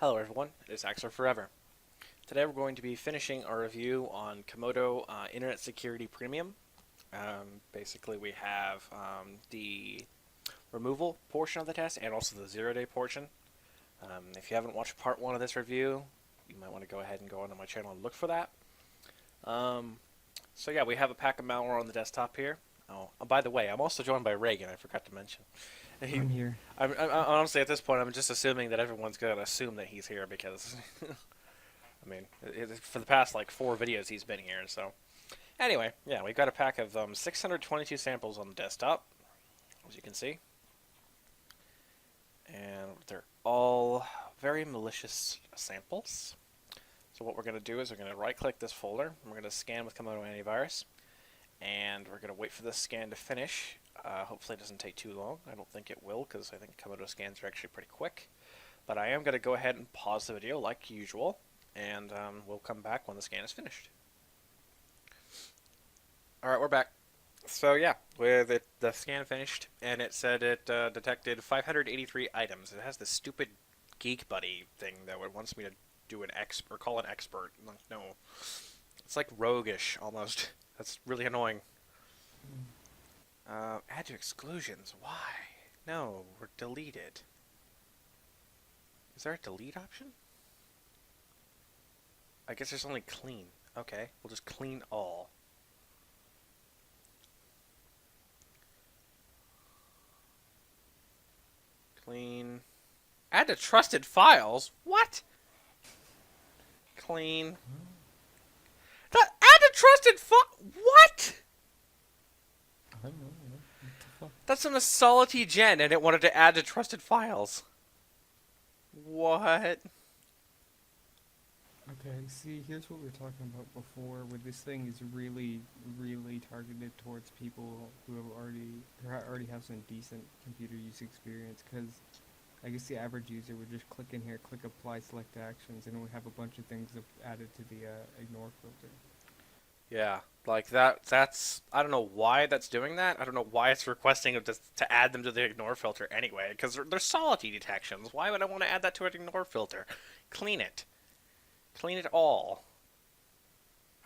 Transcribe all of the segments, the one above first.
Hello everyone, it is Axler Forever. Today we're going to be finishing our review on Comodo Internet Security Premium. Basically we have the removal portion of the test and also the 0-day portion. If you haven't watched part 1 of this review, you might want to go ahead and go onto my channel and look for that. So yeah, we have a pack of malware on the desktop here. Oh, by the way, I'm also joined by Reagan, I forgot to mention. I'm here. Honestly, at this point, I'm just assuming that everyone's going to assume that he's here because, I mean, for the past, like, 4 videos he's been here, so. Anyway, yeah, we've got a pack of 622 samples on the desktop, as you can see. And they're all very malicious samples. So what we're going to do is we're going to right-click this folder, and we're going to scan with Comodo Antivirus, and we're going to wait for this scan to finish. Hopefully it doesn't take too long. I don't think it will, because I think Comodo scans are actually pretty quick. But I am going to go ahead and pause the video like usual, and we'll come back when the scan is finished. Alright, we're back. So yeah, with the scan finished, and it said it detected 583 items. It has this stupid Geek Buddy thing that wants me to do call an expert. No, it's like roguish almost. That's really annoying. Add to exclusions. Why? No, we're deleted. Is there a delete option? I guess there's only clean. Okay, we'll just clean all. Clean. Add to trusted files? What? Clean. Add to trusted What? I don't know. What the fuck? That's on a Solity Gen, and it wanted to add to trusted files. What? Okay, see, here's what we were talking about before, where this thing is really, really targeted towards people who already have some decent computer use experience, because I guess the average user would just click in here, click apply, select actions, and it would have a bunch of things added to the ignore filter. Yeah, like that's I don't know why that's doing that. I don't know why it's requesting to add them to the ignore filter anyway, because they're Solity detections. Why would I want to add that to an ignore filter? Clean it. Clean it all.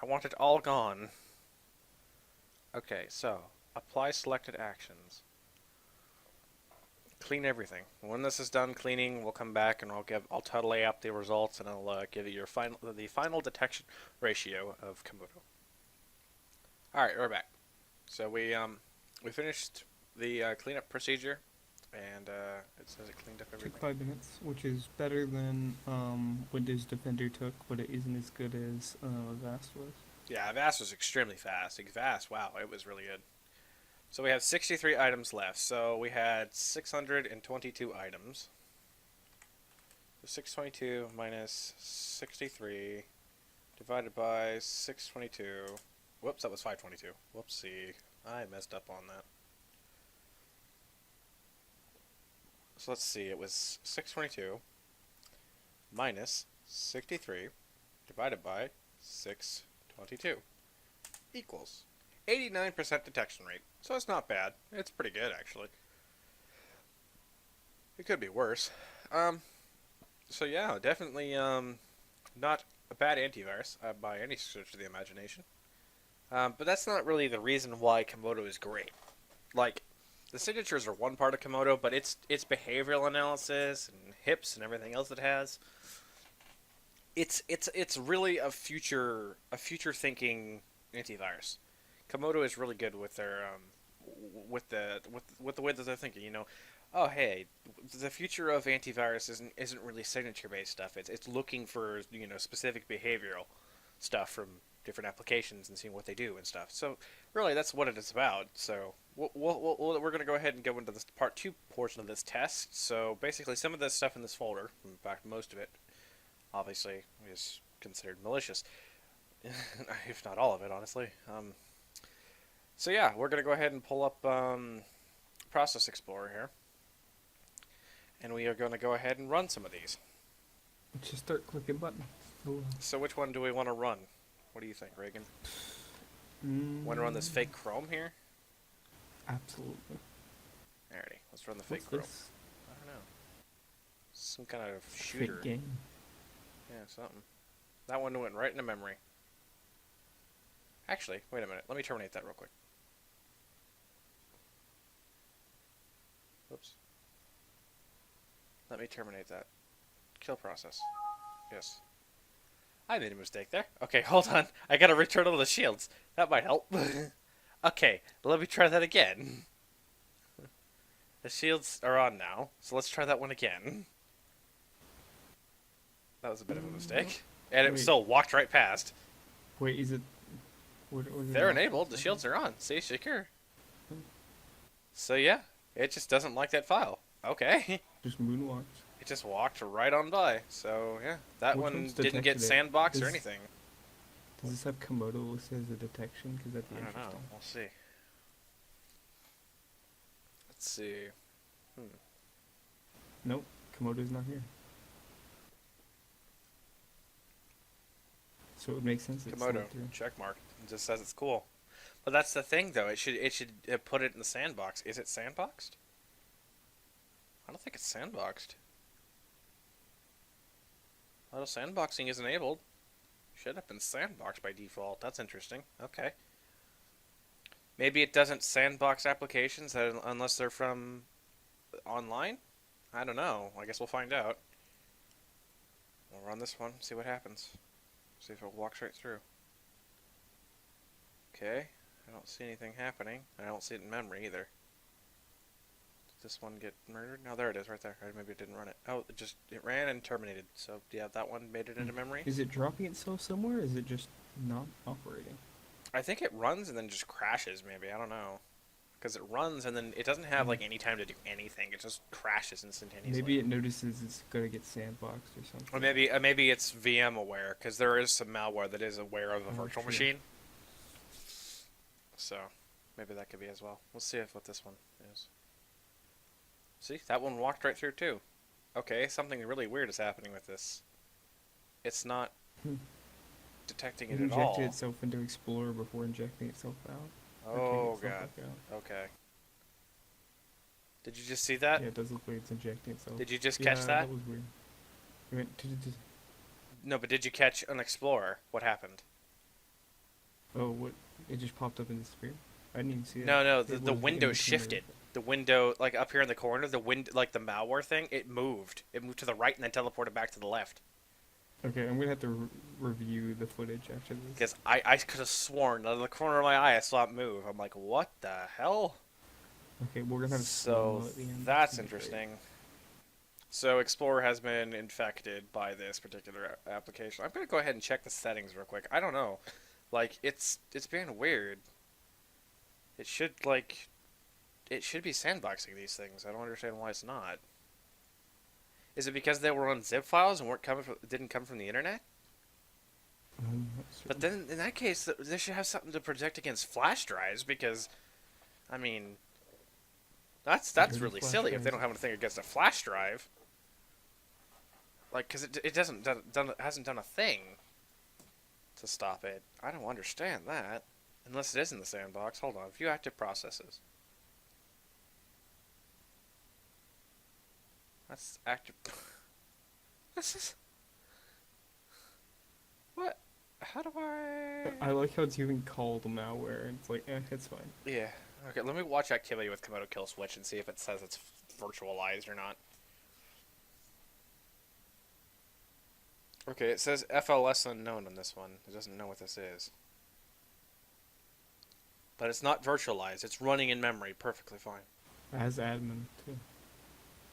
I want it all gone. Okay, so apply selected actions. Clean everything. When this is done cleaning, we'll come back and I'll tally up the results and I'll give you the final detection ratio of Comodo. All right, we're back. So we finished the cleanup procedure, and it says it cleaned up everything. Took 5 minutes, which is better than Windows Defender took, but it isn't as good as Avast was. Yeah, Avast was extremely fast. Avast, wow, it was really good. So we have 63 items left. So we had 622 items. So 622 minus 63 divided by 622. Whoops, that was 522. Whoopsie. I messed up on that. So let's see, it was 622 minus 63 divided by 622 equals 89% detection rate. So it's not bad. It's pretty good, actually. It could be worse. So yeah, definitely not a bad antivirus by any stretch of the imagination. But that's not really the reason why Comodo is great. Like, the signatures are one part of Comodo, but its behavioral analysis and HIPs and everything else it has, it's really a future thinking antivirus. Comodo is really good with their with the way that they're thinking. You know, oh hey, the future of antivirus isn't really signature based stuff. It's looking for specific behavioral stuff from different applications and seeing what they do and stuff. So really, that's what it is about. So we're going to go ahead and go into this part 2 portion of this test. So basically, some of the stuff in this folder, in fact, most of it, obviously, is considered malicious, if not all of it, honestly. So yeah, we're going to go ahead and pull up Process Explorer here, and we are going to go ahead and run some of these. Just start clicking buttons. So which one do we want to run? What do you think, Reagan? Want to run this fake Chrome here? Absolutely. Alrighty, let's run the fake Chrome. This? I don't know. Some kind of Fake shooter. game. Yeah, something. That one went right into memory. Actually, wait a minute. Let me terminate that real quick. Oops. Let me terminate that. Kill process. Yes. I made a mistake there. Okay, hold on. I gotta return all the shields. That might help. Okay, let me try that again. The shields are on now, so let's try that one again. That was a bit of a mistake. And it Wait, still walked right past. wait, is it? What is it They're off enabled. The for a second? shields are on. See, secure. So yeah, it just doesn't like that file. Okay. Just moonwalks. It just walked right on by. So yeah, that Which one's one didn't get detected it? sandbox or Does anything. does this have Komodo listed as a detection? Because that'd be I don't know. interesting. We'll see. Let's see. Hmm. Nope, Komodo's not here. So it would make sense it's Comodo not through. check mark. It just says it's cool. But that's the thing, though. It should put it in the sandbox. Is it sandboxed? I don't think it's sandboxed. Auto sandboxing is enabled. Should have been sandboxed by default. That's interesting. Okay. Maybe it doesn't sandbox applications unless they're from online? I don't know. I guess we'll find out. We'll run this one, see what happens. See if it walks right through. Okay. I don't see anything happening. I don't see it in memory either. Did this one get murdered? No, there it is, right there. Or maybe it didn't run it. Oh, it ran and terminated. So yeah, that one made it into memory. Is it dropping itself somewhere? Or is it just not operating? I think it runs and then just crashes. Maybe I don't know. Because it runs and then it doesn't have like any time to do anything. It just crashes instantaneously. Maybe it notices it's gonna get sandboxed or something. Or maybe it's VM aware because there is some malware that is aware of a virtual true. machine. So maybe that could be as well. We'll see if what this one is. See, that one walked right through too. Okay, something really weird is happening with this. It's not Hmm. detecting It it at all. injected itself into Explorer before injecting itself out. Oh Or taking god. itself back out. Okay. Did you just see that? Yeah, it does look like it's injecting itself. Did you just Yeah, catch that? that was weird. It went No, but did you catch an Explorer? What happened? oh, what? It just popped up in the sphere? I didn't even see it. No, no, It the was window in between shifted. The window, like up here in the corner, like the malware thing, it moved. It moved to the right and then teleported back to the left. Okay, I'm gonna have to review the footage after this. Because I could have sworn out of the corner of my eye I saw it move. I'm like, what the hell? Okay, we're gonna have So slow-mo at the end. that's It's gonna be great. interesting. So Explorer has been infected by this particular application. I'm gonna go ahead and check the settings real quick. I don't know, like it's being weird. It should be sandboxing these things. I don't understand why it's not. Is it because they were on zip files and didn't come from the internet? Not But certain. then in that case, they should have something to protect against flash drives because, I mean, that's There's a really flash silly if they drive. don't have anything against a flash drive. Like, because it hasn't done a thing to stop it. I don't understand that. Unless it is in the sandbox. Hold on. View active processes. That's active. This is. What? How do I. I like how it's even called malware. It's like, it's fine. Yeah. Okay, let me watch activity with Comodo Kill Switch and see if it says it's virtualized or not. Okay, it says FLS unknown on this one. It doesn't know what this is. But it's not virtualized. It's running in memory perfectly fine. As admin too.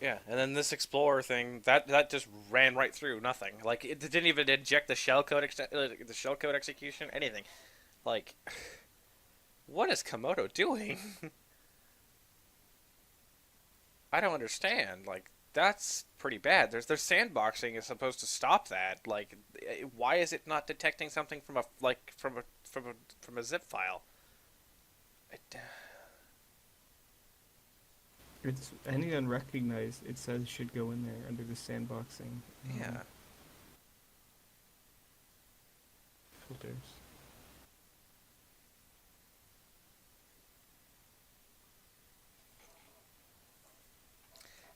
Yeah, and then this Explorer thing that just ran right through nothing. Like it didn't even inject the the shellcode execution, anything. Like, what is Comodo doing? I don't understand. Like that's pretty bad. Their sandboxing is supposed to stop that. Like, why is it not detecting something from a zip file? It, It's any unrecognized. It says should go in there under the sandboxing. yeah. Filters.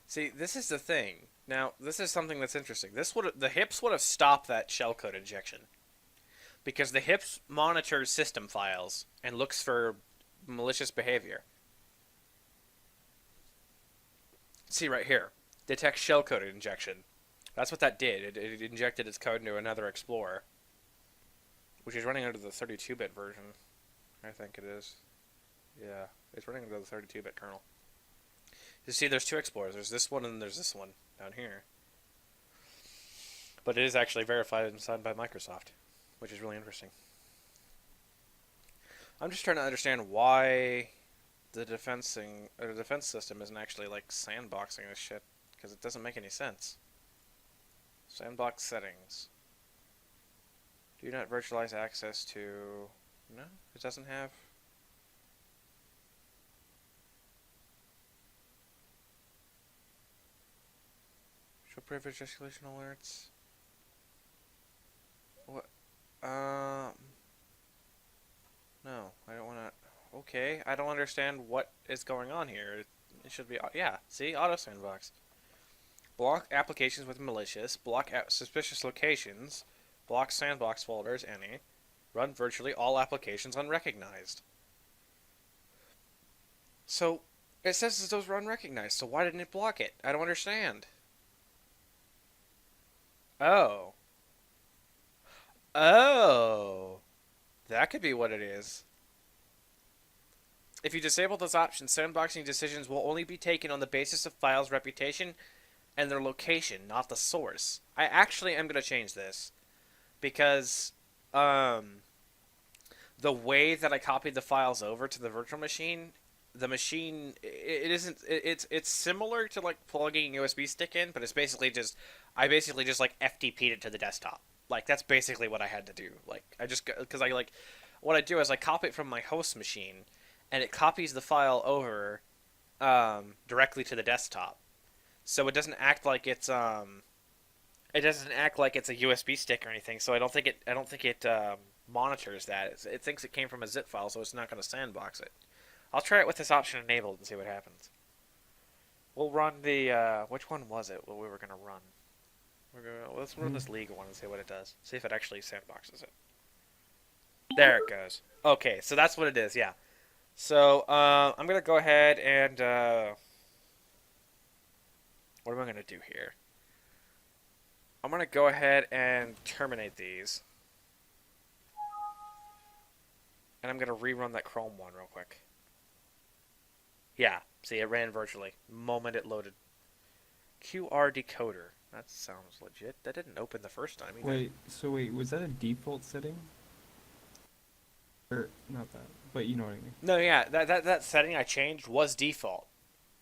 See, this is the thing. Now, this is something that's interesting. The hips would have stopped that shellcode injection because the hips monitors system files and looks for malicious behavior. See right here, detect shellcode injection. That's what that did. It injected its code into another explorer, which is running under the 32-bit version. I think it is. Yeah, it's running under the 32-bit kernel. You see, there's two explorers. There's this one and there's this one down here. But it is actually verified and signed by Microsoft, which is really interesting. I'm just trying to understand why the defense system isn't actually like sandboxing this shit because it doesn't make any sense. Sandbox settings. Do not virtualize access to. No, it doesn't have. Show privilege escalation alerts. What? No, I don't want to. Okay, I don't understand what is going on here. It should be. Yeah, see? Auto sandbox. Block applications with malicious. Block suspicious locations. Block sandbox folders, any. Run virtually all applications unrecognized. So, it says those were unrecognized, so why didn't it block it? I don't understand. Oh. Oh. That could be what it is. If you disable this option, sandboxing decisions will only be taken on the basis of files' reputation and their location, not the source. I actually am going to change this because the way that I copied the files over to the virtual machine, the machine it isn't it's similar to like plugging a USB stick in, but it's basically just I basically just like FTP'd it to the desktop. Like that's basically what I had to do. Like I just because I like what I do is I copy it from my host machine, and it copies the file over directly to the desktop. So it doesn't act like it's a USB stick or anything. So I don't think it monitors that. It thinks it came from a zip file, so it's not going to sandbox it. I'll try it with this option enabled and see what happens. We'll run the which one was it? What we were going to run? Let's run this legal one and see what it does. See if it actually sandboxes it. There it goes. Okay, so that's what it is. Yeah. So I'm gonna go ahead and what am I gonna do here? I'm gonna go ahead and terminate these, and I'm gonna rerun that Chrome one real quick. Yeah, see, it ran virtually. Moment it loaded. QR decoder. That sounds legit. That didn't open the first time either. Wait, was that a default setting? Or not that, but you know what I mean. No, yeah, that setting I changed was default.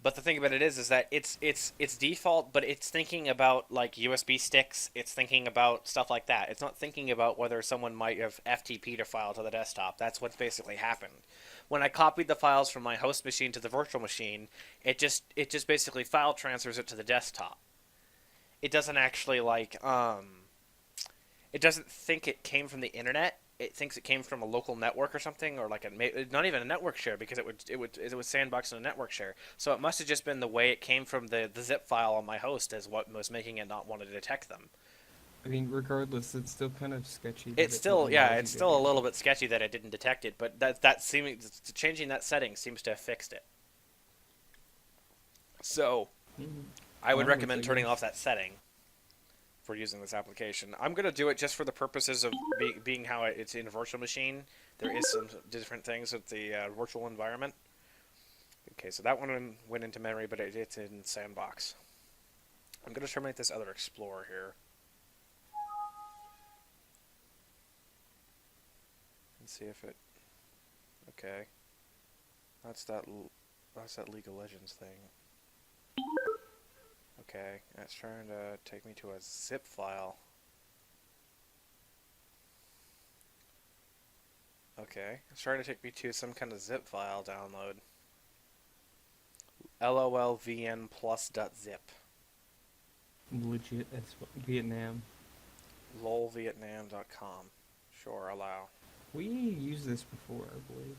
But the thing about it is that it's default, but it's thinking about like USB sticks. It's thinking about stuff like that. It's not thinking about whether someone might have FTP'd a file to the desktop. That's what's basically happened. When I copied the files from my host machine to the virtual machine, it just basically file transfers it to the desktop. It doesn't actually it doesn't think it came from the internet. It thinks it came from a local network or something, or like not even a network share because it was sandboxing a network share. So it must have just been the way it came from the zip file on my host as what was making it not want to detect them. I mean, regardless, it's still kind of sketchy that It's it still allows it's you to still a do little that. bit sketchy that it didn't detect it, but that seeming changing that setting seems to have fixed it. So Mhm. I would Onwards, recommend I turning off guess. that setting for using this application. I'm going to do it just for the purposes of being how it's in a virtual machine. There is some different things with the virtual environment. Okay, so that one went into memory, but it's in sandbox. I'm going to terminate this other explorer here and see if it. Okay, that's that League of Legends thing. Okay, that's trying to take me to a zip file. Okay, it's trying to take me to some kind of zip file download. LOLVN plus.zip. Legit as Vietnam. lolvietnam.com. Sure, allow. We used this before, I believe.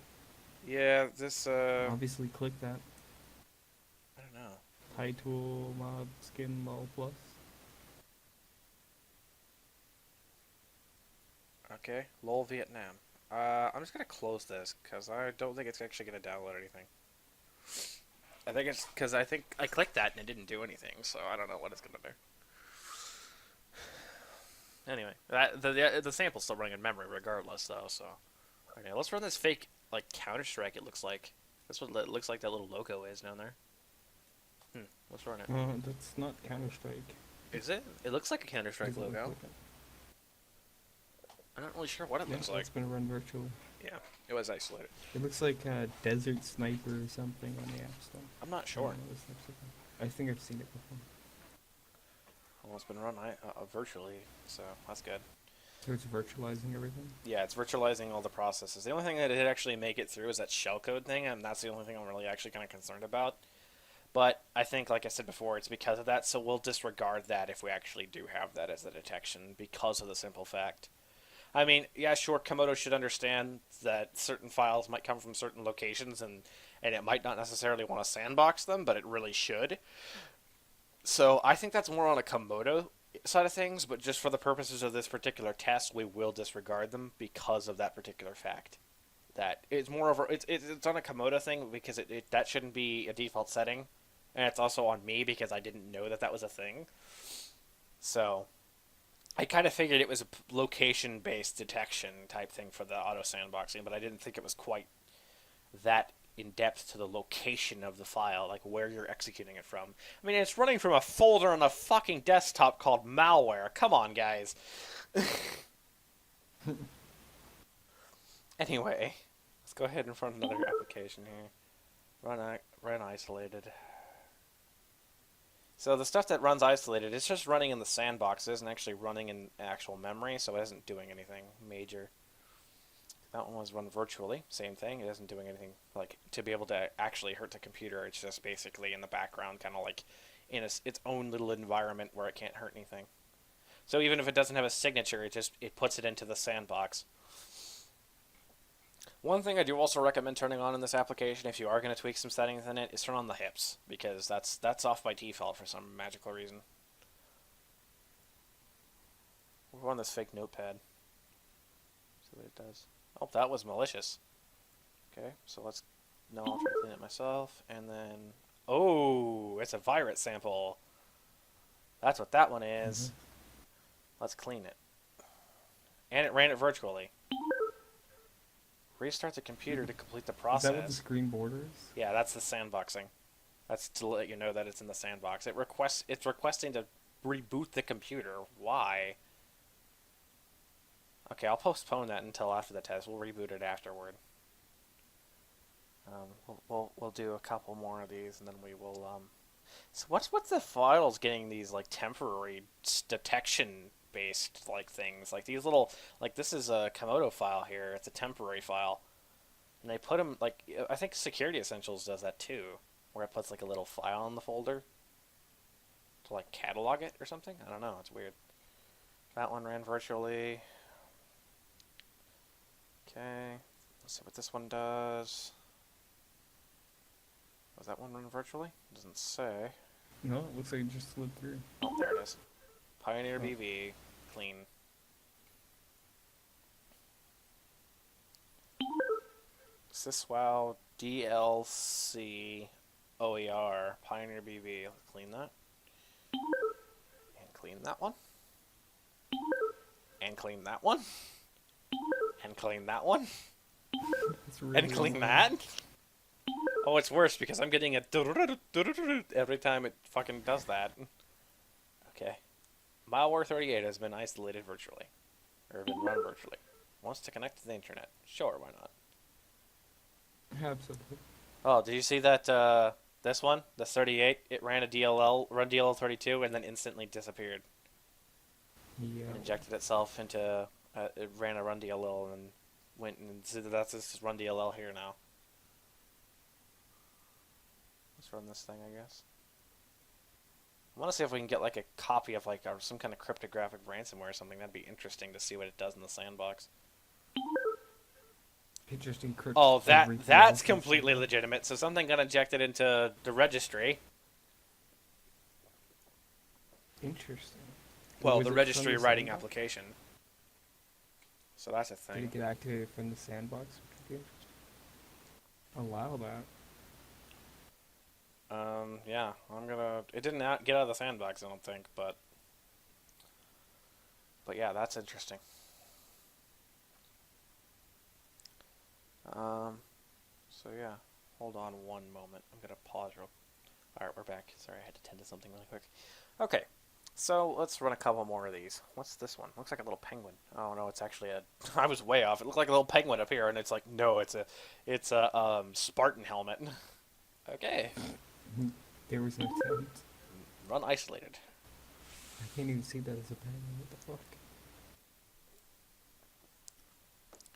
Yeah, this, Obviously, click that. I don't know. title mod skin lol plus. Okay, lol Vietnam. I'm just gonna close this because I don't think it's actually gonna download anything. I think it's because I think I clicked that and it didn't do anything, so I don't know what it's gonna do. Anyway, the sample's still running in memory regardless, though. So, okay, let's run this fake like Counter Strike. It looks like that's what it looks like that little logo is down there. Let's run it. That's not Counter Strike. Is it? It looks like a Counter Strike Doesn't look logo. like it. I'm not really sure what it Yeah, looks like. it's been run virtually. Yeah, it was isolated. It looks like Desert Sniper or something on the App Store. I'm not I sure. don't know what this looks like. I think I've seen it before. Well, it's been run virtually, so that's good. So it's virtualizing everything? Yeah, it's virtualizing all the processes. The only thing that it actually make it through is that shellcode thing, and that's the only thing I'm really actually kind of concerned about. But I think, like I said before, it's because of that, so we'll disregard that if we actually do have that as a detection because of the simple fact. I mean, yeah, sure, Comodo should understand that certain files might come from certain locations, and it might not necessarily want to sandbox them, but it really should. So I think that's more on a Komodo side of things, but just for the purposes of this particular test, we will disregard them because of that particular fact. That it's more of a, it's on a Komodo thing because that shouldn't be a default setting, and it's also on me because I didn't know that that was a thing. So I kind of figured it was a location based detection type thing for the auto sandboxing, but I didn't think it was quite that in depth to the location of the file, like where you're executing it from. I mean, it's running from a folder on a fucking desktop called malware. Come on, guys. Anyway, let's go ahead and run another application here. Run isolated. So the stuff that runs isolated, it's just running in the sandbox. It isn't actually running in actual memory, so it isn't doing anything major. That one was run virtually. Same thing. It isn't doing anything like to be able to actually hurt the computer. It's just basically in the background, kind of like in its own little environment where it can't hurt anything. So even if it doesn't have a signature, it puts it into the sandbox. One thing I do also recommend turning on in this application, if you are going to tweak some settings in it, is turn on the hips because that's off by default for some magical reason. We'll run this fake notepad. See what it does. Oh, that was malicious. Okay, so let's... No, I'll try to clean it myself. And then... Oh, it's a virus sample. That's what that one is. Let's clean it. And it ran it virtually. Restart the computer to complete the process. Is that what the screen border is? Yeah, that's the sandboxing. That's to let you know that it's in the sandbox. It's requesting to reboot the computer. Why? Okay, I'll postpone that until after the test. We'll reboot it afterward. We'll do a couple more of these, and then we will. So what's with the files getting these like temporary detection based like things? Like these little this is a Comodo file here. It's a temporary file, and they put them like I think Security Essentials does that too, where it puts like a little file in the folder to like catalog it or something. I don't know. It's weird. That one ran virtually. Okay, let's see what this one does. Was that one run virtually? Doesn't say. No, it looks like it just slid through. Oh, there it is. Pioneer BV, clean. Syswow DLC OER, Pioneer BV. Let's clean that. And clean that one. And clean that one. And clean that one. Really And clean that. Oh, it's worse because I'm getting a every time it fucking does that. Okay. Malware 38 has been isolated virtually. Or been run virtually. Wants to connect to the internet. Sure, why not? Absolutely. Oh, did you see that, this one? The 38? It ran run DLL 32 and then instantly disappeared. Yeah. It injected itself into, it ran a run DLL and went and said that's this run DLL here now. Let's run this thing, I guess. I want to see if we can get like a copy of like some kind of cryptographic ransomware or something. That'd be interesting to see what it does in the sandbox. Interesting. Oh, that's completely legitimate. So something got injected into the registry, Interesting. Well, Was the it from registry the writing sandbox? application. So that's a Did thing. it get activated from the sandbox? Which would be interesting. Allow that. Yeah, I'm gonna. It didn't get out of the sandbox, I don't think, but yeah, that's interesting. Um, so yeah, hold on one moment. I'm gonna pause real. All right, we're back. Sorry, I had to tend to something really quick. Okay, so let's run a couple more of these. What's this one? Looks like a little penguin. Oh no, it's actually a. I was way off. It looked like a little penguin up here, and it's like no, it's a Spartan helmet. Okay, There was no tent. run isolated. I can't even see that as a penguin. What the fuck?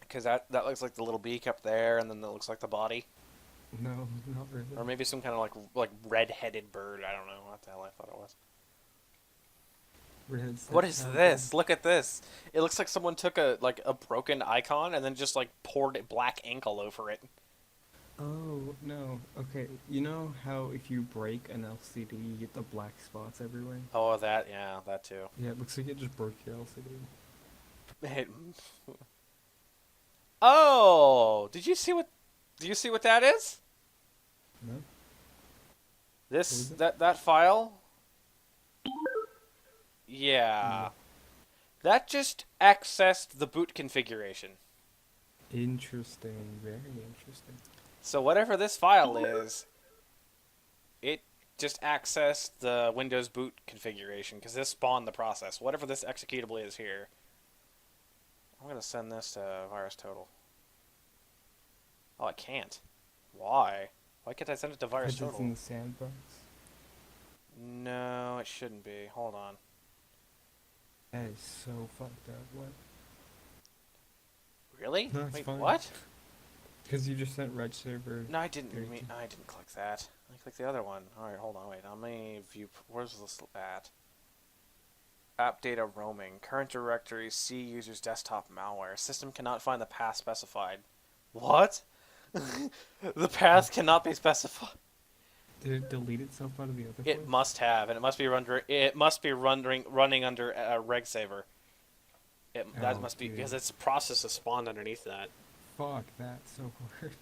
Because that looks like the little beak up there, and then that looks like the body, No, not really. or maybe some kind of like red-headed bird. I don't know what the hell I thought it was. Redheads What that is travel. this? Look at this. It looks like someone took a broken icon and then just like poured black ink all over it. Oh, no. Okay, you know how if you break an LCD, you get the black spots everywhere? Oh, that yeah, that too. Yeah, it looks like it just broke your LCD. It- oh, did you see what? Do you see what that is? No? What This is it? that file? No. Yeah, that just accessed the boot configuration. Interesting. Very interesting. So whatever this file is, it just accessed the Windows boot configuration because this spawned the process. Whatever this executable is here, I'm gonna send this to virus total. Oh, I can't. Why? Why can't I send it to virus Because it's in total? the sandbox. No, it shouldn't be. Hold on. That is so fucked up. What? Really? No, it's Wait, fine. what? Because you just sent Reg Server No, I didn't. 32. I didn't click that. I clicked the other one. All right, hold on. Wait, how many view? Where's this at? App data roaming. Current directory. C user's desktop malware. System cannot find the path specified. What? The path cannot be specified. Did it delete itself out of the other It file? must have, and it must be running under regsaver. That Oh, must be dude. because it's a process is spawned underneath that. Fuck, that's so hard.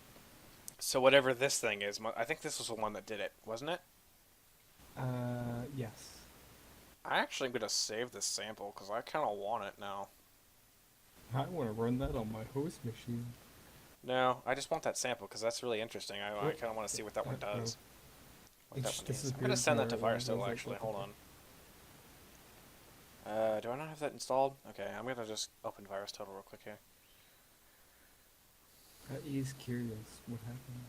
So whatever this thing is, I think this was the one that did it, wasn't it? Yes. I actually am gonna save this sample because I kind of want it now. I want to run that on my host machine. No, I just want that sample because that's really interesting. I Oh, kind of want to see what that one no. does. What It that just one is. I'm gonna disappeared send from that to our lines. I was VirusTotal like, actually. what the Hold fuck? on. Do I not have that installed? Okay, I'm gonna just open VirusTotal real quick here. That is curious what happened.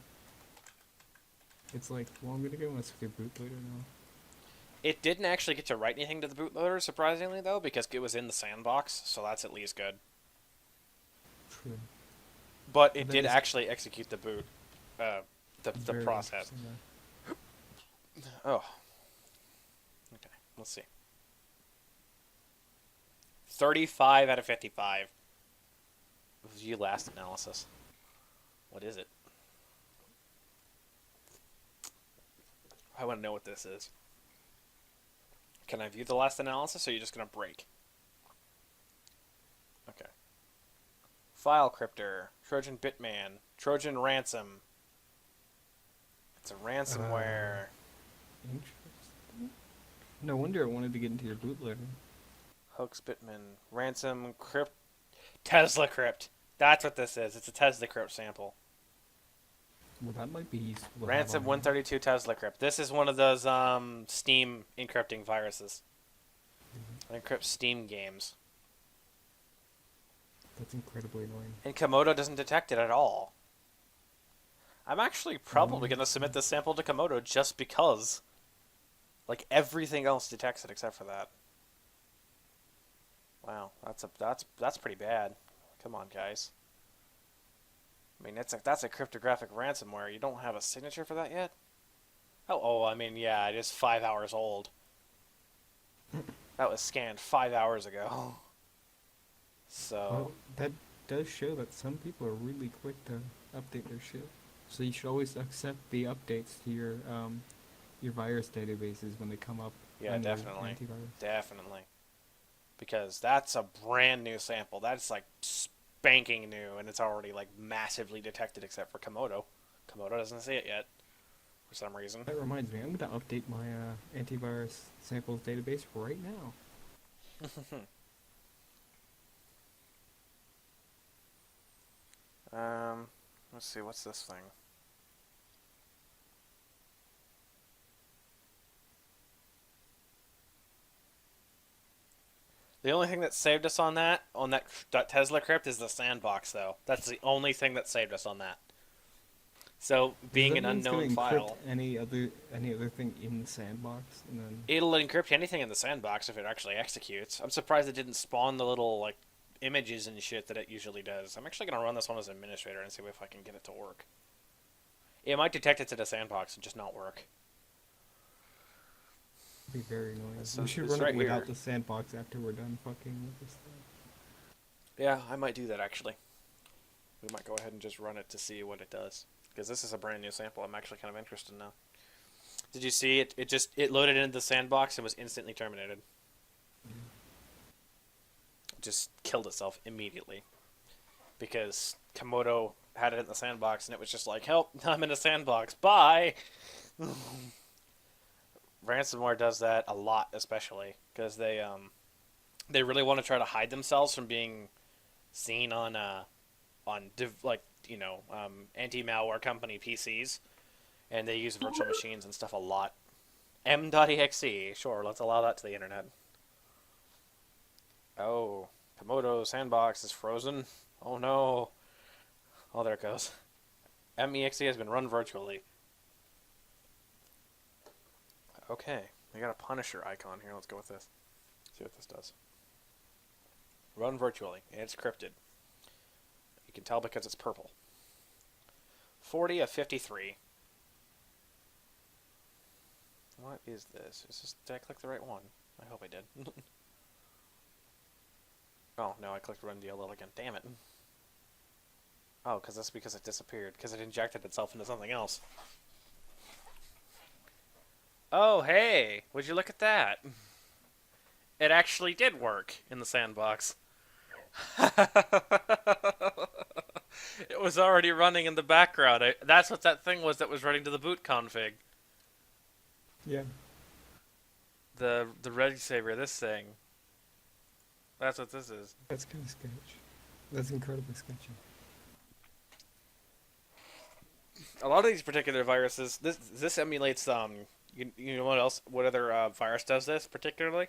It's like, well, I'm gonna go mess with your bootloader now. It didn't actually get to write anything to the bootloader, surprisingly though, because it was in the sandbox, so that's at least good. True. But Well, it that did is actually execute the boot, the very process. interesting, Oh, okay. Let's see. 35 out of 55. View last analysis. What is it? I want to know what this is. Can I view the last analysis, or are you just gonna break? Okay. File cryptor, Trojan Bitman, Trojan ransom. It's a though. ransomware. Interesting. No wonder I wanted to get into your bootloader. Hoax Bitman, ransom crypt, Tesla crypt. That's what this is. It's a Tesla crypt sample. Well, that might be useful to have Ransom on hand. 132 Tesla crypt. This is one of those Steam encrypting viruses. It encrypts Steam games. That's incredibly annoying. And Comodo doesn't detect it at all. I'm actually probably Um, going to submit this sample to Comodo just because. Like everything else detects it except for that. Wow, that's pretty bad. Come on, guys. I mean, that's a cryptographic ransomware. You don't have a signature for that yet? Oh, I mean, yeah, it is 5 hours old. That was scanned 5 hours ago. So, well, that does show that some people are really quick to update their shit. So you should always accept the updates to your your virus databases when they come up Yeah, on your definitely, antivirus. definitely, because that's a brand new sample. That's like spanking new, and it's already like massively detected, except for Komodo. Komodo doesn't see it yet for some reason. That reminds me, I'm gonna update my antivirus samples database right now. um, let's see, what's this thing? The only thing that saved us on that Tesla crypt is the sandbox, though. That's the only thing that saved us on that. So Does being that an mean it's gonna unknown encrypt file, any other thing in the sandbox and then? it'll encrypt anything in the sandbox if it actually executes. I'm surprised it didn't spawn the little like images and shit that it usually does. I'm actually gonna run this one as an administrator and see if I can get it to work. It might detect it to the sandbox and just not work. Be very annoying. It's, We should it's run it right here. without the sandbox after we're done fucking with this thing. Yeah, I might do that actually. We might go ahead and just run it to see what it does. Because this is a brand new sample. I'm actually kind of interested now. Did you see it? It loaded into the sandbox and was instantly terminated. It just killed itself immediately because Komodo had it in the sandbox and it was just like, "Help! I'm in a sandbox. Bye." Ransomware does that a lot, especially because they really want to try to hide themselves from being seen on anti malware company PCs, and they use virtual machines and stuff a lot. M.exe, sure, let's allow that to the internet. Oh, Comodo sandbox is frozen. Oh no. Oh, there it goes. MEXE has been run virtually. Okay, we got a Punisher icon here. Let's go with this. See what this does. Run virtually. It's crypted. You can tell because it's purple. 40 of 53. What is this? Did I click the right one? I hope I did. Oh, no, I clicked run DLL again. Damn it. Oh, because it disappeared. Because it injected itself into something else. Oh, hey! Would you look at that? It actually did work in the sandbox. It was already running in the background. That's what that thing was that was running to the boot config. Yeah. The Red Saber, this thing. That's what this is. That's kind of sketch. That's incredibly sketchy. A lot of these particular viruses, this emulates you know what else? What other virus does this particularly?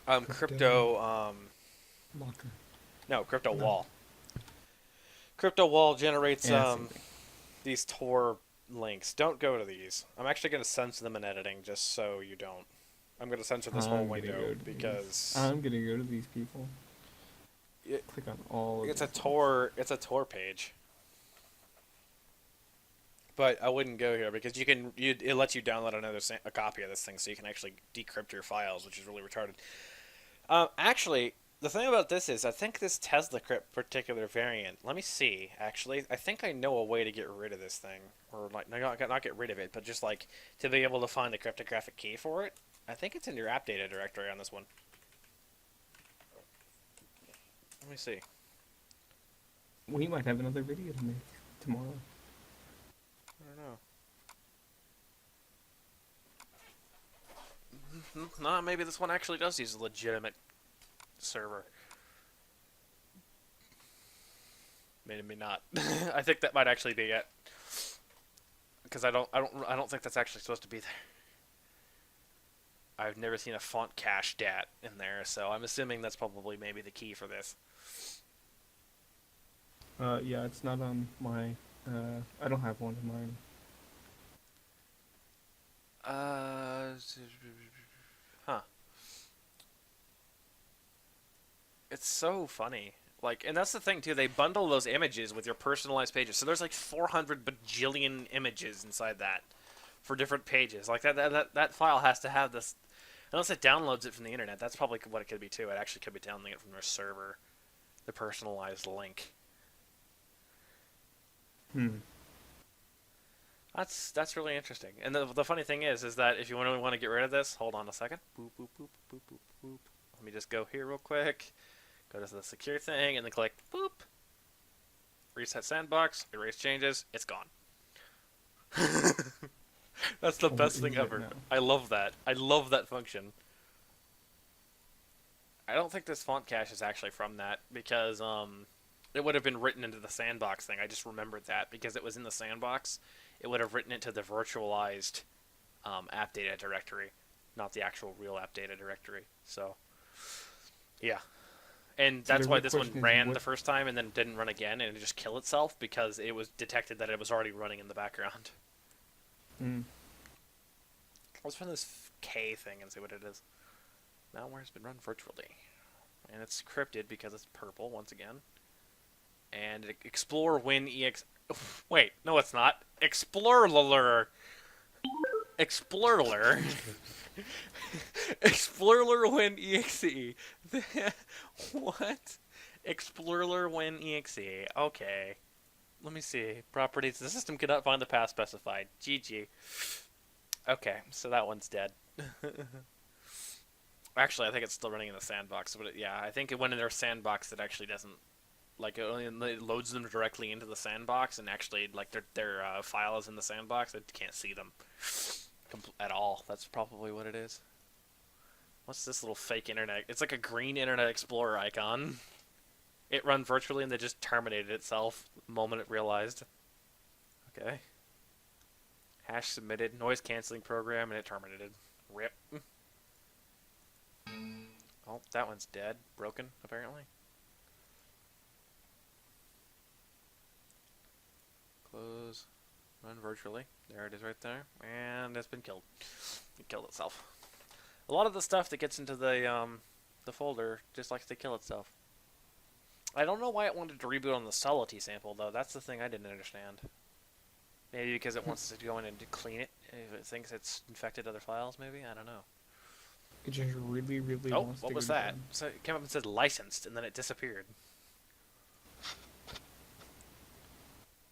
Crypto Crypto locker. no, Crypto No. Wall. Crypto Wall generates Yeah, same thing. these Tor links. Don't go to these. I'm actually going to censor them in editing just so you don't. I'm going to censor this whole I'm gonna window go to because I'm gonna go to these people. it, Click on all of it's a these Tor page. But I wouldn't go here because it lets you download a copy of this thing, so you can actually decrypt your files, which is really retarded. Actually, the thing about this is, I think this Tesla crypt particular variant. Let me see. Actually, I think I know a way to get rid of this thing, or like not get rid of it, but just like to be able to find the cryptographic key for it. I think it's in your app data directory on this one. Let me see. We might have another video to make tomorrow. I don't know. No, maybe this one actually does use a legitimate server. Maybe not. I think that might actually be it. Because I don't think that's actually supposed to be there. I've never seen a font cache dat in there, so I'm assuming that's probably maybe the key for this. Yeah, it's not on my. I don't have one in mine. Huh. It's so funny. Like, and that's the thing too. They bundle those images with your personalized pages. So there's like 400 bajillion images inside that for different pages. Like that file has to have this. Unless it downloads it from the internet, that's probably what it could be too. It actually could be downloading it from their server, the personalized link. Hmm. That's really interesting. And the funny thing is that if you really want to get rid of this, hold on a second. Boop boop boop boop boop boop. Let me just go here real quick. Go to the secure thing and then click boop. Reset sandbox. Erase changes. It's gone. That's the Or best is thing it ever. now? I love that. I love that function. I don't think this font cache is actually from that because it would have been written into the sandbox thing. I just remembered that because it was in the sandbox. It would have written it to the virtualized app data directory, not the actual real app data directory. So yeah, and So that's the why real this one question is ran the what. first time and then didn't run again and it just killed itself because it was detected that it was already running in the background. Mm. Let's run this K thing and see what it is. Malware has been run virtually, and it's encrypted because it's purple once again. And explore win ex. Wait, no, it's not. Explorer. Explorer. Explorer win exe. What? Explorer win exe. Okay. Let me see. Properties. The system cannot find the path specified. GG. Okay, so that one's dead. Actually, I think it's still running in the sandbox, but yeah, I think when in their sandbox, it actually doesn't like it loads them directly into the sandbox, and actually like their file is in the sandbox. It can't see them at all. That's probably what it is. What's this little fake internet? It's like a green Internet Explorer icon. It run virtually, and they just terminated itself the moment it realized. Okay. Hash submitted, noise canceling program, and it terminated. Rip. Oh, that one's dead. Broken, apparently. Close. Run virtually. There it is right there. And it's been killed. It killed itself. A lot of the stuff that gets into the folder just likes to kill itself. I don't know why it wanted to reboot on the Solity sample, though. That's the thing I didn't understand. Maybe because it wants to go in and clean it. If it thinks it's infected other files, maybe? I don't know. It just really, really Oh, wants what to go was that? down. So it came up and said licensed, and then it disappeared.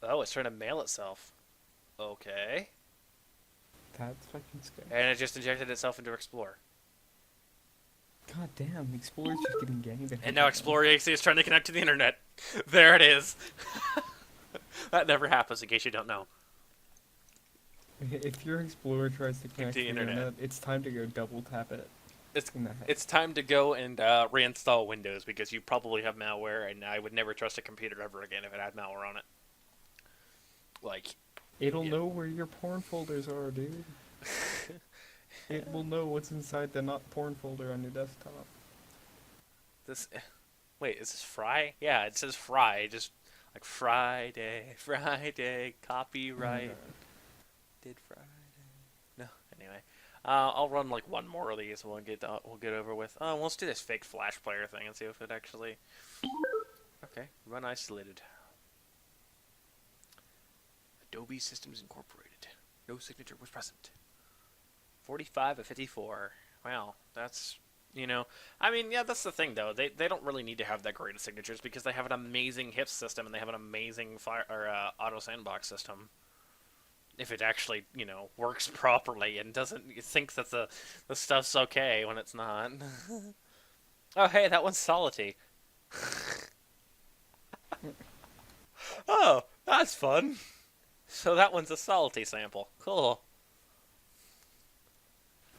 Oh, it's trying to mail itself. Okay. That's fucking scary. And it just injected itself into Explorer. God damn, Explorer's just getting gang the And heck now out of them. Explorer EXE is trying to connect to the internet. There it is. That never happens, in case you don't know. If your Explorer tries to connect the to the internet. internet, it's time to go double tap it It's in the head. it's time to go and reinstall Windows because you probably have malware, and I would never trust a computer ever again if it had malware on it. Like, It'll yeah. know where your porn folders are, dude. It will know what's inside the not porn folder on your desktop. This. Wait, is this Fry? Yeah, it says Fry. Just like Friday, Friday, Oh my copyright. god. Did Friday? No. Anyway, I'll run like one more of these. We'll get over with. Let's do this fake Flash player thing and see if it actually. Okay, run isolated. Adobe Systems Incorporated. No signature was present. 45 of 54. Wow, that's I mean, yeah, that's the thing though. They don't really need to have that great of signatures because they have an amazing HIP system and they have an amazing fire or auto sandbox system. If it actually works properly and doesn't think that the stuff's okay when it's not. Oh hey, that one's Solity. Oh, that's fun. So that one's a Solity sample. Cool.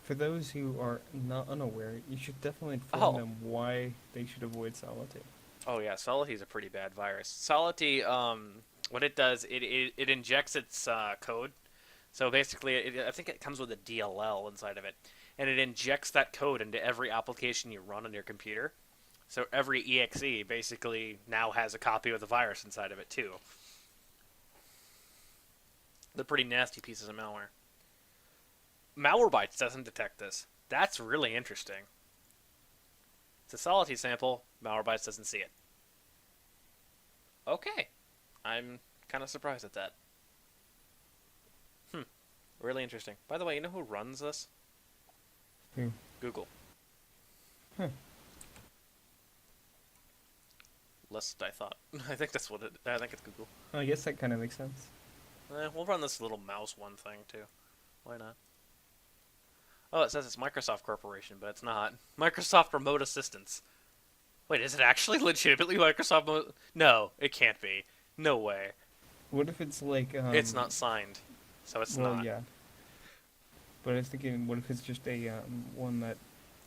For those who are not unaware, you should definitely inform Oh, them why they should avoid Solitaire. oh yeah, Solity's a pretty bad virus. Solity, what it does, it injects its code. So basically, I think it comes with a DLL inside of it, and it injects that code into every application you run on your computer. So every exe basically now has a copy of the virus inside of it too. They're pretty nasty pieces of malware. Malwarebytes doesn't detect this. That's really interesting. It's a Solity sample. Malwarebytes doesn't see it. Okay, I'm kind of surprised at that. Really interesting. By the way, you know who runs this? Who? Google. Huh. Lest I thought. I think that's what it. I think it's Google. I guess that kind of makes sense. We'll run this little mouse one thing too. Why not? Oh, it says it's Microsoft Corporation, but it's not. Microsoft Remote Assistance. Wait, is it actually legitimately Microsoft? No, it can't be. No way. What if it's like It's not signed, so it's well, not. yeah, but I was thinking, what if it's just a one that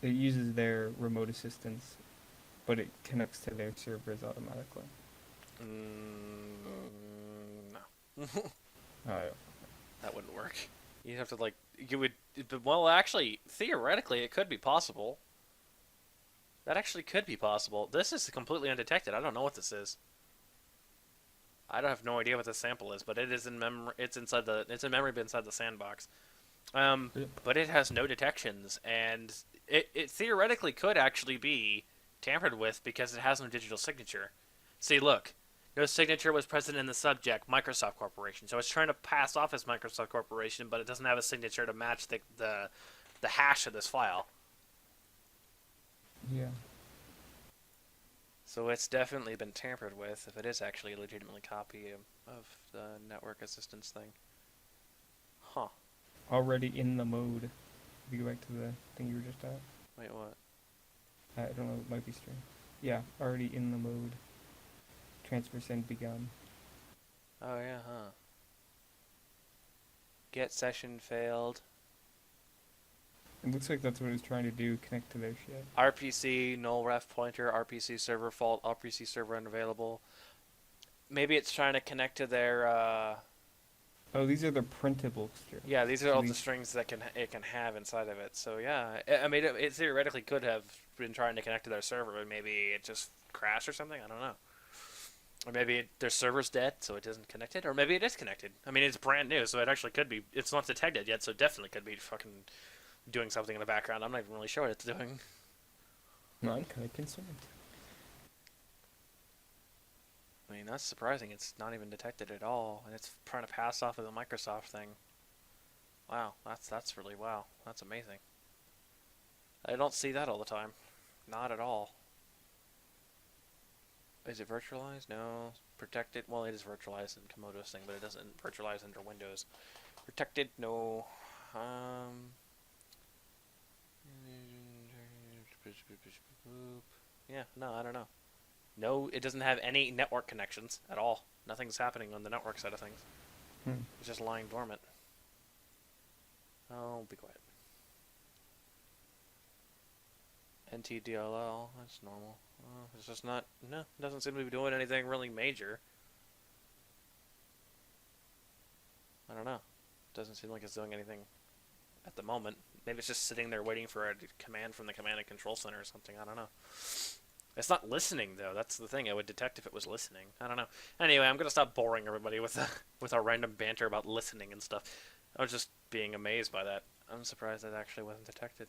it uses their remote assistance, but it connects to their servers automatically? No. Uh, That wouldn't work. You'd have to like you would. Well, actually, theoretically, it could be possible. That actually could be possible. This is completely undetected. I don't know what this is. I don't have no idea what this sample is, but it is in memory. It's inside the. It's in memory, but inside the sandbox. Yep. But it has no detections, and it theoretically could actually be tampered with because it has no digital signature. See, look, no signature was present in the subject, Microsoft Corporation. So it's trying to pass off as Microsoft Corporation, but it doesn't have a signature to match the hash of this file. yeah. So it's definitely been tampered with if it is actually a legitimately copy of the network assistance thing. Huh. Already in the mode. If you go back to the thing you were just at. Wait, what? I don't know. It might be strange. Yeah, already in the mode. Transfer send begun. Oh, yeah, huh. Get session failed. It looks like that's what it's trying to do. Connect to their shit. RPC, null ref pointer, RPC server fault, RPC server unavailable. Maybe it's trying to connect to their, Oh, these are the printable strings. yeah, these are So all the strings that it can have inside of it. So yeah, I mean, it theoretically could have been trying to connect to their server, but maybe it just crashed or something. I don't know. Or maybe their server's dead, so it isn't connected. Or maybe it is connected. I mean, it's brand new, so it actually could be. It's not detected yet, so it definitely could be fucking doing something in the background. I'm not even really sure what it's doing. No, I'm kind of concerned. I mean, that's surprising. It's not even detected at all, and it's trying to pass off as a Microsoft thing. Wow, that's really wow. That's amazing. I don't see that all the time. Not at all. Is it virtualized? No. Protected? Well, it is virtualized in Comodo's thing, but it doesn't virtualize under Windows. Protected? No. Um. Yeah, no, I don't know. No, it doesn't have any network connections at all. Nothing's happening on the network side of things. Hmm. It's just lying dormant. Oh, be quiet. NTDLL, that's normal. It's just not. No, it doesn't seem to be doing anything really major. I don't know. Doesn't seem like it's doing anything at the moment. Maybe it's just sitting there waiting for a command from the command and control center or something. I don't know. It's not listening though. That's the thing. I would detect if it was listening. I don't know. Anyway, I'm gonna stop boring everybody with with our random banter about listening and stuff. I was just being amazed by that. I'm surprised that actually wasn't detected.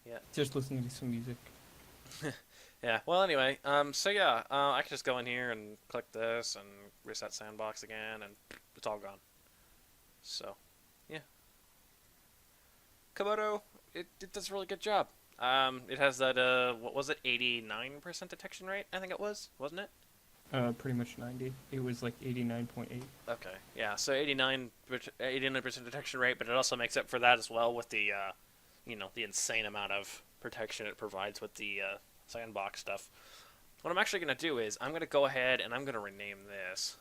Yeah. Just listening to some music. Yeah. Well, anyway, so yeah, I can just go in here and click this and reset sandbox again, and it's all gone. So, yeah. Komodo, it does a really good job. It has that, what was it, 89% detection rate, I think it was, wasn't it? Pretty much 90. It was like 89.8. Okay, yeah, so 89% detection rate, but it also makes up for that as well with the, the insane amount of protection it provides with the, sandbox stuff. What I'm actually going to do is, I'm going to go ahead and I'm going to rename this.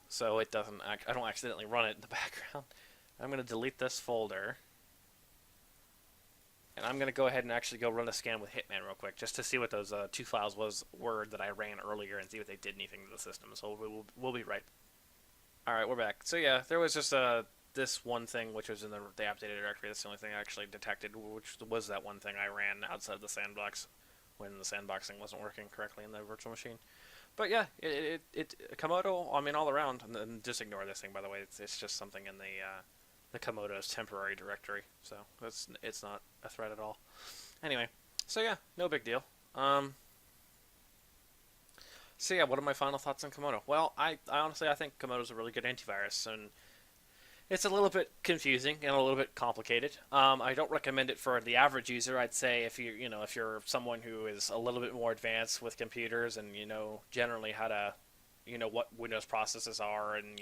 So it doesn't, I don't accidentally run it in the background. I'm going to delete this folder. And I'm going to go ahead and actually go run a scan with Hitman real quick, just to see what those two files were that I ran earlier and see if they did anything to the system. So we'll be right. Alright, we're back. So yeah, there was just this one thing which was in the app data directory. That's the only thing I actually detected, which was that one thing I ran outside the sandbox when the sandboxing wasn't working correctly in the virtual machine. But yeah, it Comodo, I mean, all around, and just ignore this thing, by the way. It's just something in the Comodo's temporary directory, so it's not a threat at all. Anyway, so yeah, no big deal. So yeah, what are my final thoughts on Comodo? Well, I honestly I think Komodo's a really good antivirus, and It's a little bit confusing and a little bit complicated. I don't recommend it for the average user. I'd say if if you're someone who is a little bit more advanced with computers and you know generally how to, what Windows processes are, and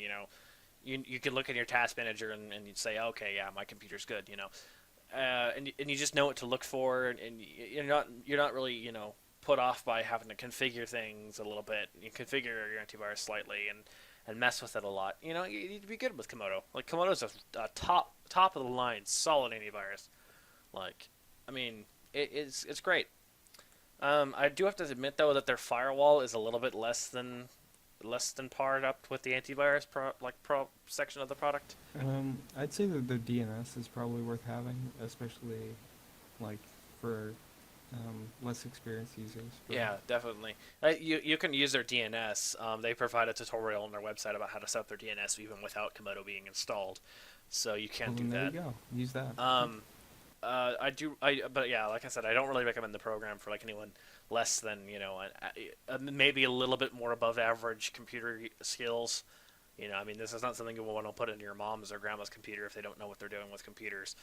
you can look at your task manager and you'd say, okay, yeah, my computer's good, and you just know what to look for, and you're not really put off by having to configure things a little bit. You configure your antivirus slightly and mess with it a lot. You need to be good with Comodo. Like Komodo's a top of the line solid antivirus. Like, I mean, it's great. I do have to admit though that their firewall is a little bit less than parred up with the antivirus pro section of the product. I'd say that the DNS is probably worth having, especially like for less experienced users. But Yeah, definitely. You can use their DNS. They provide a tutorial on their website about how to set up their DNS even without Komodo being installed, so you can well, do then there you that. go. Use that. I do. But yeah, like I said, I don't really recommend the program for like anyone less than maybe a little bit more above average computer skills. I mean, this is not something you want to put into your mom's or grandma's computer if they don't know what they're doing with computers.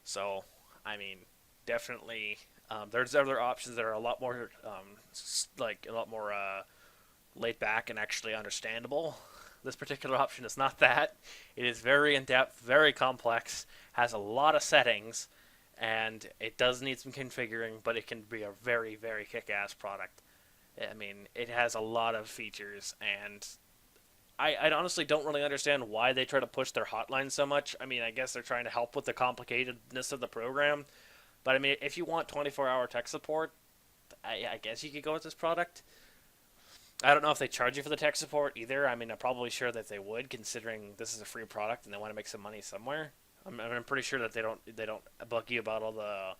So, I mean, definitely, there's other options that are a lot more, like a lot more laid back and actually understandable. This particular option is not that. It is very in depth, very complex, has a lot of settings, and it does need some configuring, but it can be a very, very kick-ass product. I mean, it has a lot of features, and I honestly don't really understand why they try to push their hotline so much. I mean, I guess they're trying to help with the complicatedness of the program, but I mean, if you want 24-hour tech support, I guess you could go with this product. I don't know if they charge you for the tech support either. I mean, I'm probably sure that they would, considering this is a free product and they want to make some money somewhere. I'm pretty sure that they don't bug you about all the.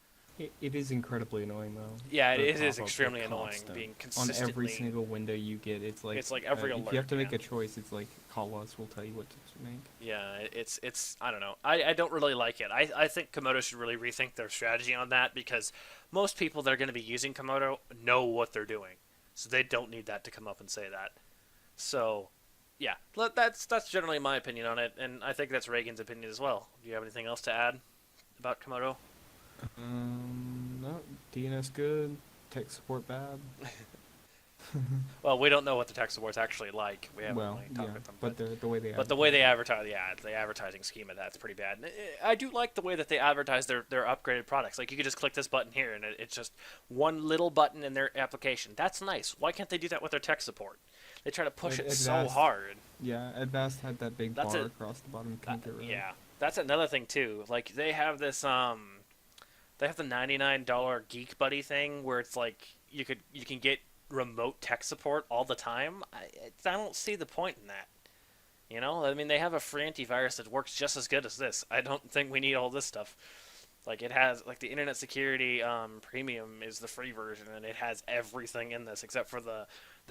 It is incredibly annoying though. Yeah, The it is pop-up, extremely the annoying constant. being On every consistently. single window you get, It's like every if alert. you have to make Yeah. a choice, it's like call us. We'll tell you what to make. Yeah, it's I don't know. I don't really like it. I think Komodo should really rethink their strategy on that, because most people that are going to be using Komodo know what they're doing, so they don't need that to come up and say that. So, yeah, that's generally my opinion on it, and I think that's Reagan's opinion as well. Do you have anything else to add about Komodo? No, DNS good, tech support bad. Well, we don't know what the tech support's actually like. We haven't Well, really yeah, talked with them, but the way they but the way advertise they it. advertise, yeah, the advertising scheme of that's pretty bad. And I do like the way that they advertise their upgraded products. Like you could just click this button here, and it's just one little button in their application. That's nice. Why can't they do that with their tech support? They try to push it so Advanced, hard. yeah, Advanced had that big That's bar it. across the bottom. Couldn't get rid of. Yeah, that's another thing too. Like they have this they have the $99 Geek Buddy thing where it's like you can get remote tech support all the time. I don't see the point in that. I mean, they have a free antivirus that works just as good as this. I don't think we need all this stuff. Like it has, like the Internet Security Premium is the free version, and it has everything in this except for the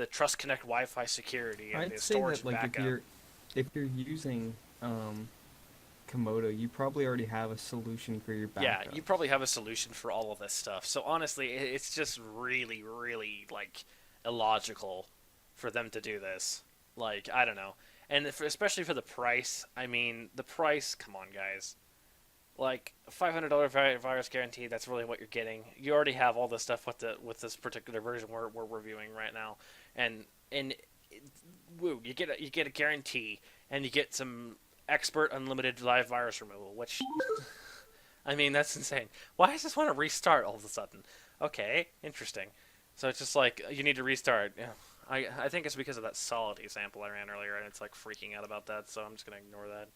Trust Connect Wi-Fi security and I'd the say storage that like backup. if you're using Comodo, you probably already have a solution for your Yeah, backup. you probably have a solution for all of this stuff. So honestly, it's just really, really like illogical for them to do this. Like I don't know, and especially for the price. I mean, the price. Come on, guys. Like $500 virus guarantee. That's really what you're getting. You already have all this stuff with this particular version we're reviewing right now, and woo, you get a guarantee, and you get some expert unlimited live virus removal, which I mean, that's insane. Why does this want to restart all of a sudden? Okay, interesting. So it's just like you need to restart. Yeah. I think it's because of that solid example I ran earlier, and it's like freaking out about that. So I'm just gonna ignore that.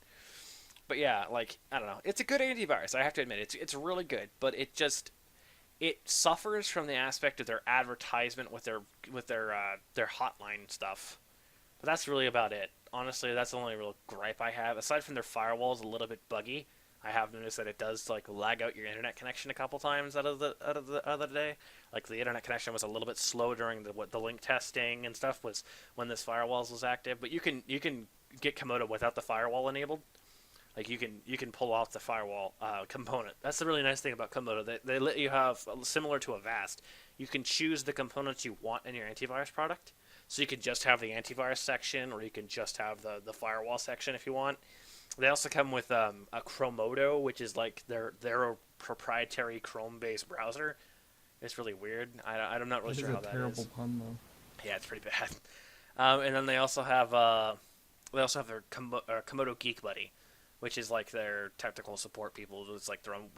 But yeah, like I don't know. It's a good antivirus. I have to admit, it's really good. But it suffers from the aspect of their advertisement with their hotline stuff. But that's really about it. Honestly, that's the only real gripe I have. Aside from their firewall is a little bit buggy. I have noticed that it does like lag out your internet connection a couple times out of the day. Like the internet connection was a little bit slow during the link testing and stuff was when this firewall was active. But you can get Komodo without the firewall enabled. Like you can pull off the firewall component. That's the really nice thing about Comodo. They let you have similar to Avast. You can choose the components you want in your antivirus product. So you can just have the antivirus section, or you can just have the firewall section if you want. They also come with a Comodo, which is like their proprietary Chrome-based browser. It's really weird. I'm not really That is sure a how that terrible is. pun, though. Yeah, it's pretty bad. And then they also have their Comodo Geek Buddy, which is like their technical support people. It's like their own.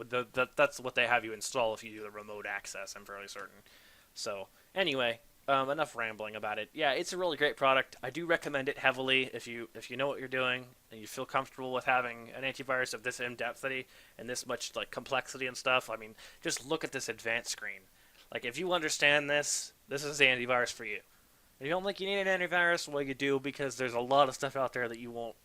That's what they have you install if you do the remote access. I'm fairly certain. So anyway, enough rambling about it. Yeah, it's a really great product. I do recommend it heavily if you know what you're doing and you feel comfortable with having an antivirus of this in-depthity and this much like complexity and stuff. I mean, just look at this advanced screen. Like if you understand this, this is the antivirus for you. If you don't think you need an antivirus, well, you do because there's a lot of stuff out there that you'll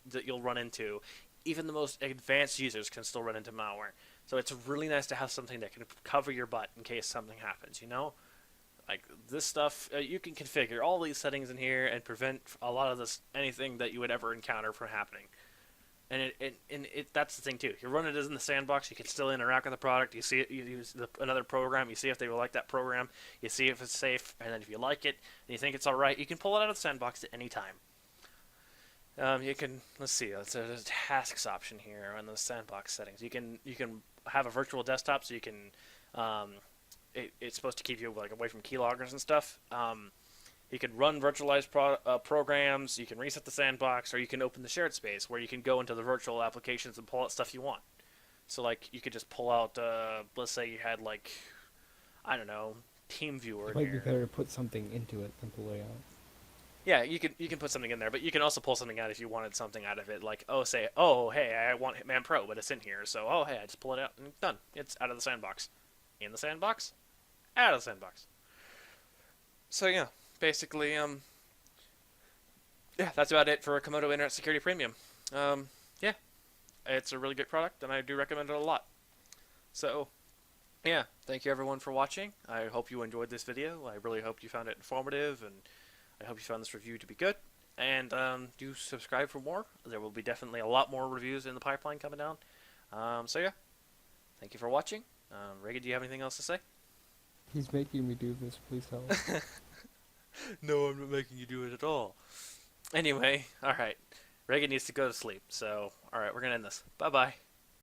run into. Even the most advanced users can still run into malware. So it's really nice to have something that can cover your butt in case something happens. You know, like this stuff, you can configure all these settings in here and prevent a lot of this anything that you would ever encounter from happening. And that's the thing too. You run it as in the sandbox. You can still interact with the product. You see it. You use another program. You see if they will like that program. You see if it's safe, and then if you like it and you think it's all right, you can pull it out of the sandbox at any time. You can let's see. There's a tasks option here on the sandbox settings. You can have a virtual desktop, so you can. It's supposed to keep you like away from keyloggers and stuff. You can run virtualized programs, you can reset the sandbox, or you can open the shared space where you can go into the virtual applications and pull out stuff you want. So, like, you could just pull out, let's say you had, like, I don't know, TeamViewer It in might be here. better to put something into it than pull it out. Yeah, you can put something in there, but you can also pull something out if you wanted something out of it. Like, oh, say, oh, hey, I want Hitman Pro, but it's in here. So, oh, hey, I just pull it out and done. It's out of the sandbox. In the sandbox, out of the sandbox. So, yeah, basically, yeah, that's about it for Comodo Internet Security Premium. Yeah, it's a really good product, and I do recommend it a lot. So, yeah, thank you everyone for watching. I hope you enjoyed this video. I really hope you found it informative, and I hope you found this review to be good. And do subscribe for more. There will be definitely a lot more reviews in the pipeline coming down. So, yeah, thank you for watching. Reagan, do you have anything else to say? He's making me do this. Please help. No, I'm not making you do it at all. Anyway, alright. Reagan needs to go to sleep, so, alright, we're gonna end this. Bye bye.